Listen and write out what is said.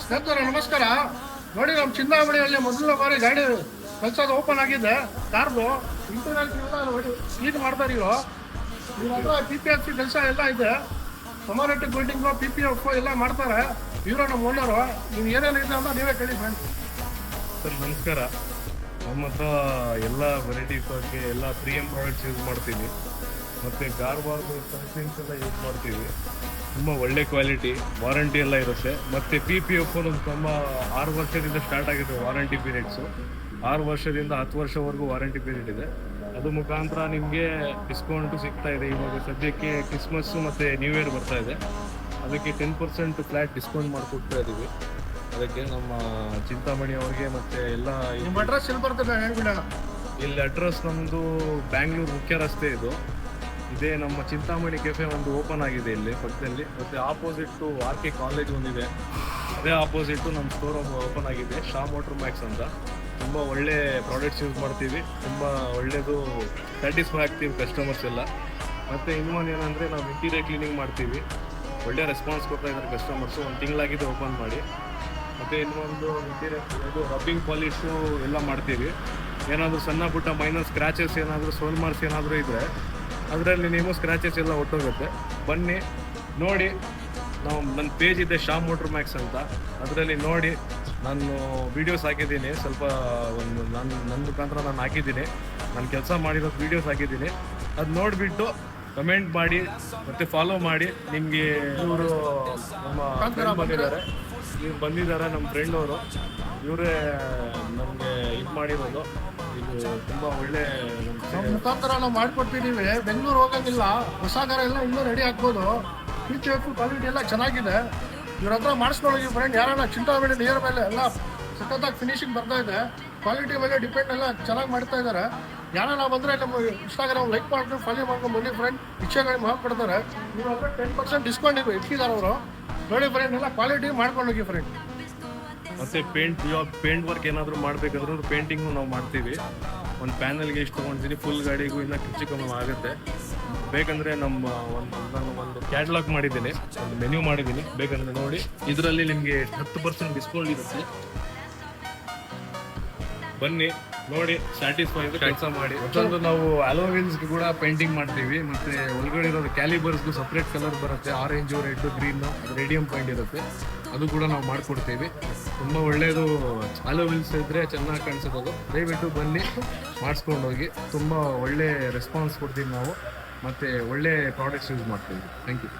ಸ್ನೇಹಿತರೆ ನಮಸ್ಕಾರ. ನೋಡಿ, ನಮ್ಮ ಚಿಂತಾಮಣಿಯಲ್ಲಿ ಮೊದಲನೇ ಬಾರಿ ಗಾಡಿ ಕೆಲಸದ ಓಪನ್ ಆಗಿದೆ. ಕಾರ್ದು ಇಂಟೀರಿಯರ್ ಕ್ಲೀನ್ ಮಾಡ್ತಾರೆ ಇವ್ರ ಹತ್ರ. PPFC ಕೆಲಸ ಎಲ್ಲ ಇದೆ. ಕಮಾನಿಟಿ ಬಿಲ್ಡಿಂಗು, PPF ಎಲ್ಲ ಮಾಡ್ತಾರೆ. ಇವರು ನಮ್ಮ ಓನರು. ನೀವು ಏನೇನಿದೆ ಅಂತ ನೀವೇ ಕೇಳಿ ಫ್ರೆಂಡ್ಸ್. ಸರ್ ನಮಸ್ಕಾರ. ನಮ್ಮ ಹತ್ರ ಎಲ್ಲ ವೆರೈಟೀಸ್ ಬಗ್ಗೆ ಎಲ್ಲ 3M ಪ್ರಾಡಕ್ಟ್ಸ್ ಯೂಸ್ ಮಾಡ್ತೀವಿ. ಮತ್ತು ಗಾರ್ವಾರ್ದು ಸನ್ಸಿಂಗ್ಸ್ ಎಲ್ಲ ಯೂಸ್ ಮಾಡ್ತೀವಿ. ತುಂಬ ಒಳ್ಳೆ ಕ್ವಾಲಿಟಿ, ವಾರಂಟಿ ಎಲ್ಲ ಇರುತ್ತೆ. ಮತ್ತು PPF ನಮ್ಮ 6 ವರ್ಷದಿಂದ ಸ್ಟಾರ್ಟ್ ಆಗಿದೆ ವಾರಂಟಿ ಪೀರಿಯಡ್ಸು. 6 ವರ್ಷದಿಂದ 10 ವರ್ಷವರೆಗೂ ವಾರಂಟಿ ಪೀರಿಯಡ್ ಇದೆ. ಅದು ಮುಖಾಂತರ ನಿಮಗೆ ಡಿಸ್ಕೌಂಟು ಸಿಗ್ತಾ ಇದೆ. ಇವಾಗ ಸದ್ಯಕ್ಕೆ ಕ್ರಿಸ್ಮಸ್ಸು ಮತ್ತು ನ್ಯೂ ಇಯರ್ ಬರ್ತಾ ಇದೆ. ಅದಕ್ಕೆ 10% ಫ್ಲ್ಯಾಟ್ ಡಿಸ್ಕೌಂಟ್ ಮಾಡಿಕೊಡ್ತಾ ಇದ್ದೀವಿ. ಅದಕ್ಕೆ ನಮ್ಮ ಚಿಂತಾಮಣಿ ಅವ್ರಿಗೆ ಮತ್ತು ಎಲ್ಲ ನಿಮ್ಮ ಅಡ್ರೆಸ್ ಎಲ್ಲಿ ಬರ್ತದೆ ಹೇಳ್ಬಿಡೋಣ. ಇಲ್ಲಿ ಅಡ್ರೆಸ್ ನಮ್ಮದು ಬ್ಯಾಂಗ್ಳೂರು ಮುಖ್ಯ ರಸ್ತೆ ಇದೇ ನಮ್ಮ ಚಿಂತಾಮಣಿ ಕೆಫೆ ಒಂದು ಓಪನ್ ಆಗಿದೆ ಇಲ್ಲಿ ಪಕ್ಕದಲ್ಲಿ. ಮತ್ತು ಆಪೋಸಿಟ್ಟು RK ಕಾಲೇಜ್ ಒಂದಿದೆ, ಅದೇ ಆಪೋಸಿಟ್ಟು ನಮ್ಮ ಸ್ಟೋರ್ ಓಪನ್ ಆಗಿದೆ, ಶಾ ಮೋಟರ್ ಮ್ಯಾಕ್ಸ್ ಅಂತ. ತುಂಬ ಒಳ್ಳೆ ಪ್ರಾಡಕ್ಟ್ಸ್ ಯೂಸ್ ಮಾಡ್ತೀವಿ. ತುಂಬ ಒಳ್ಳೆಯದು, ಸ್ಯಾಟಿಸ್ಫೈ ಆಗ್ತೀವಿ ಕಸ್ಟಮರ್ಸ್ ಎಲ್ಲ. ಮತ್ತು ಇನ್ನೊಂದು ಏನಂದರೆ ನಾವು ಇಂಟೀರಿಯರ್ ಕ್ಲೀನಿಂಗ್ ಮಾಡ್ತೀವಿ. ಒಳ್ಳೆ ರೆಸ್ಪಾನ್ಸ್ ಕೊಡ್ತಾ ಇದ್ದಾರೆ ಕಸ್ಟಮರ್ಸು. 1 ತಿಂಗಳಾಗಿದೆ ಓಪನ್ ಮಾಡಿ. ಮತ್ತು ಇನ್ನೊಂದು ಇಂಟೀರಿಯರ್ ರಬ್ಬಿಂಗ್ ಪಾಲಿಶು ಎಲ್ಲ ಮಾಡ್ತೀವಿ. ಏನಾದರೂ ಸಣ್ಣ ಪುಟ್ಟ ಮೈನರ್ ಸ್ಕ್ರ್ಯಾಚಸ್ ಏನಾದರೂ ಸೋಲ್ ಮಾರ್ಕ್ಸ್ ಏನಾದರೂ ಇದ್ದರೆ ಅದರಲ್ಲಿ ನೀವು ಸ್ಕ್ರ್ಯಾಚಸ್ ಎಲ್ಲ ಒಟ್ಟೋಗುತ್ತೆ. ಬನ್ನಿ ನೋಡಿ. ನನ್ನ ಪೇಜ್ ಇದೆ ಶಾ ಮೋಟರ್ ಮ್ಯಾಕ್ಸ್ ಅಂತ, ಅದರಲ್ಲಿ ನೋಡಿ. ನಾನು ವೀಡಿಯೋಸ್ ಹಾಕಿದ್ದೀನಿ, ಸ್ವಲ್ಪ ನನ್ನ ಮುಖಾಂತರ ನಾನು ಹಾಕಿದ್ದೀನಿ. ನಾನು ಕೆಲಸ ಮಾಡಿರೋದು ವೀಡಿಯೋಸ್ ಹಾಕಿದ್ದೀನಿ. ಅದು ನೋಡಿಬಿಟ್ಟು ಕಮೆಂಟ್ ಮಾಡಿ ಮತ್ತು ಫಾಲೋ ಮಾಡಿ. ನಿಮಗೆ ಇವರು ನಮ್ಮ ಬಂದಿದ್ದಾರೆ ನಮ್ಮ ಫ್ರೆಂಡ್ ಅವರು. ಇವರೇ ನಮಗೆ ಇದು ಮಾಡಿರೋದು. ಇದು ತುಂಬ ಒಳ್ಳೆ ಮುಖಾಂತರ ನಾವು ಮಾಡಿಕೊಡ್ತಿದ್ದೀವಿ. ಬೆಂಗಳೂರು ಹೋಗೋಂಗಿಲ್ಲ. ಹೊಸ ಗಾರ ಎಲ್ಲ ಇನ್ನೂ ರೆಡಿ ಆಗ್ಬೋದು. PPF ಕ್ವಾಲಿಟಿ ಎಲ್ಲ ಚೆನ್ನಾಗಿದೆ. ಇವ್ರ ಹತ್ರ ಮಾಡಿಸ್ಕೊಳ್ಳೋಗಿ ಫ್ರೆಂಡ್. ಯಾರನ್ನ ಚಿಂತಾಮಣಿ ನಿಯರ್ ಮೇಲೆ ಎಲ್ಲ ಸಖತ್ತಾಗಿ ಫಿನಿಶಿಂಗ್ ಬರ್ತಾ ಇದೆ. ಕ್ವಾಲಿಟಿ ಮೇಲೆ ಡಿಪೆಂಡ್ ಎಲ್ಲ ಚೆನ್ನಾಗಿ ಮಾಡ್ತಾ ಇದ್ದಾರೆ. ಯಾರನ್ನ ಬಂದರೆ ನಮ್ಮ ಇನ್ಸ್ಟಾಗ್ರಾಮ್ ಲೈಕ್ ಮಾಡ್ಕೊಂಡು ಫಾಲೋ ಮಾಡ್ಕೊಂಡು ಬನ್ನಿ ಫ್ರೆಂಡ್. ಇಚ್ಛೆಗಳಿಗೆ ಮಾಡ್ಕೊಡ್ತಾರೆ. ಇವ್ರ ಹತ್ರ 10% ಡಿಸ್ಕೌಂಟ್ ಇಟ್ಟಿದ್ದಾರೆ ಅವರು. ನೋಡಿ ಫ್ರೆಂಡ್, ಎಲ್ಲ ಕ್ವಾಲಿಟಿ ಮಾಡ್ಕೊಂಡು ಹೋಗಿ ಫ್ರೆಂಡ್. ಮತ್ತು ಪೇಂಟ್ ವರ್ಕ್ ಏನಾದರೂ ಮಾಡಬೇಕಾದ್ರೂ ಪೇಂಟಿಂಗು ನಾವು ಮಾಡ್ತೀವಿ. ಒಂದು ಪ್ಯಾನಲ್ಗೆ ಎಷ್ಟು ತೊಗೊಳ್ತೀನಿ, ಫುಲ್ ಗಾಡಿಗೂ ಇನ್ನೂ ಹೆಚ್ಚು ಕಮ್ಮಿ ಆಗುತ್ತೆ. ಬೇಕಂದರೆ ನಾನು ಒಂದು ಕ್ಯಾಟ್ಲಾಗ್ ಮಾಡಿದ್ದೀನಿ, ಒಂದು ಮೆನ್ಯೂ ಮಾಡಿದ್ದೀನಿ. ಬೇಕಂದರೆ ನೋಡಿ. ಇದರಲ್ಲಿ ನಿಮಗೆ 10% ಡಿಸ್ಕೌಂಟ್ ಇರುತ್ತೆ. ಬನ್ನಿ ನೋಡಿ, ಸ್ಯಾಟಿಸ್ಫೈ ಆಗಿ ಕೆಲಸ ಮಾಡಿ. ಮತ್ತೊಂದು ನಾವು ಅಲೋವಿಲ್ಸ್ಗೆ ಕೂಡ ಪೇಂಟಿಂಗ್ ಮಾಡ್ತೀವಿ. ಮತ್ತು ಒಳಗಡೆ ಇರೋದು ಕ್ಯಾಲಿಬರ್ಸ್ಗೂ ಸಪ್ರೇಟ್ ಕಲರ್ ಬರುತ್ತೆ. Orange, red, green, radium paint ಇರುತ್ತೆ. ಅದು ಕೂಡ ನಾವು ಮಾಡಿಕೊಡ್ತೀವಿ. ತುಂಬ ಒಳ್ಳೆಯದು. ಅಲೋವಿಲ್ಸ್ ಇದ್ದರೆ ಚೆನ್ನಾಗಿ ಕಾಣಿಸುತ್ತೆ ಅದು. ದಯವಿಟ್ಟು ಬನ್ನಿ, ಮಾಡಿಸ್ಕೊಂಡು ಹೋಗಿ. ತುಂಬ ಒಳ್ಳೆ ರೆಸ್ಪಾನ್ಸ್ ಕೊಡ್ತೀವಿ ನಾವು. ಮತ್ತು ಒಳ್ಳೆ ಪ್ರಾಡಕ್ಟ್ಸ್ ಯೂಸ್ ಮಾಡ್ತೀವಿ. Thank you.